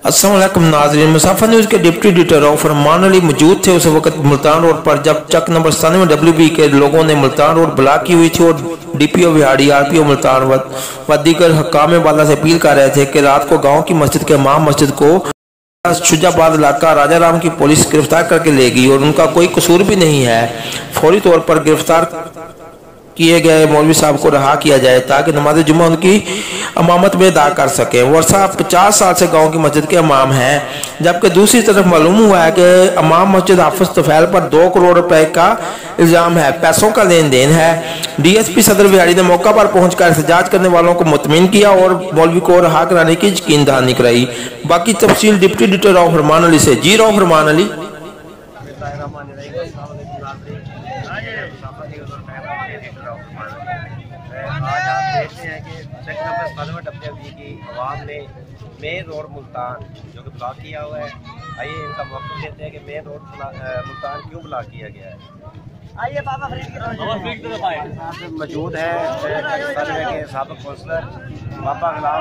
अस्सलाम वालेकुम नाज़रीन, मुसाफिर न्यूज़ के डिप्टी एडिटर फरमान अली मौजूद थे उस वक्त मुल्तान रोड पर जब चक नंबर 97 WB के लोगों ने मुल्तान रोड ब्लॉक की हुई थी और DPO बिहाड़ी RPO मुल्तान व दीगर हकाम बाला से अपील कर रहे थे कि रात को गाँव की मस्जिद के इमाम मस्जिद को शुजाबाद इलाका राजा राम की पुलिस गिरफ्तार करके ले गई और उनका कोई कसूर भी नहीं है। फौरी तौर पर गिरफ्तार किए गए मौलवी साहब को रहा किया जाए ताकि नमाज जुम्मा उनकी इमामत में अदा कर सकें। वर्षा 50 साल से गांव की मस्जिद के इमाम हैं, जबकि दूसरी तरफ मालूम हुआ है कि इमाम मस्जिद हाफिज तुफैल पर 2 करोड़ रुपए का इल्ज़ाम है, पैसों का लेन देन है। DSP सदर बिहाड़ी ने मौका पर पहुंचकर एहतजाज करने वालों को मुतमिन किया और मौलवी को रहा कराने की यकीन दहानी कराई। बाकी तफसील डिप्टी एडिटर फरमान अली से। जी फरमान अली। आज आप देखते हैं कि चेक नंबर 97 WB की आवाम ने मेन रोड मुल्तान जो कि ब्लॉक किया हुआ है। आइए इनका मौका लेते हैं कि मेन रोड मुल्तान क्यों ब्लॉक किया गया है। आइए बाबा मौजूद है के साबिक कौंसलर बाबा गुलाम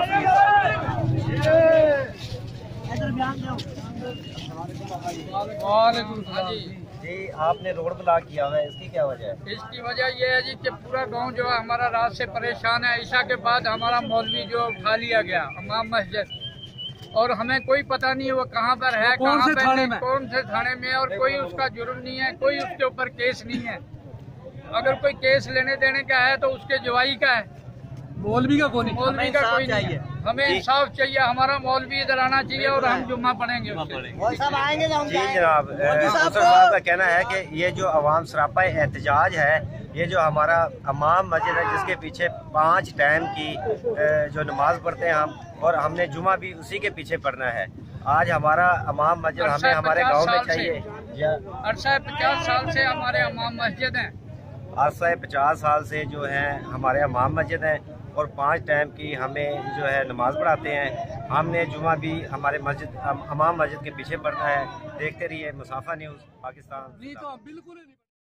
जी, आपने रोड ब्लॉक किया हुआ है, इसकी क्या वजह है? इसकी वजह यह है जी कि पूरा गांव जो है हमारा रात से परेशान है। ईशा के बाद हमारा मौलवी जो उठा लिया गया इमाम मस्जिद, और हमें कोई पता नहीं है वो कहाँ पर है, कौन से थाने में है, और कोई उसका जुर्म नहीं है, कोई उसके ऊपर केस नहीं है। अगर कोई केस लेने देने का है तो उसके जवाई का है, मौलवी का कोई नहीं। हमें इंसाफ चाहिए, हमारा मौलवी इधर आना चाहिए और हम जुम्मा पढ़ेंगे। जी जनाब, साहब का कहना है कि ये जो अवाम सरापा एहतजाज है, ये जो हमारा इमाम मस्जिद है जिसके पीछे 5 टाइम की जो नमाज पढ़ते हैं हम, और हमने जुम्मा भी उसी के पीछे पढ़ना है। आज हमारा इमाम मस्जिद हमें हमारे गाँव में चाहिए। 50 साल से हमारे इमाम मस्जिद हैं। 50 साल से जो है हमारे इमाम मस्जिद हैं और 5 टाइम की हमें जो है नमाज पढ़ाते हैं। हमने जुमा भी हमारे मस्जिद इमाम मस्जिद के पीछे पढ़ना है। देखते रहिए मुसाफिर न्यूज़ पाकिस्तान।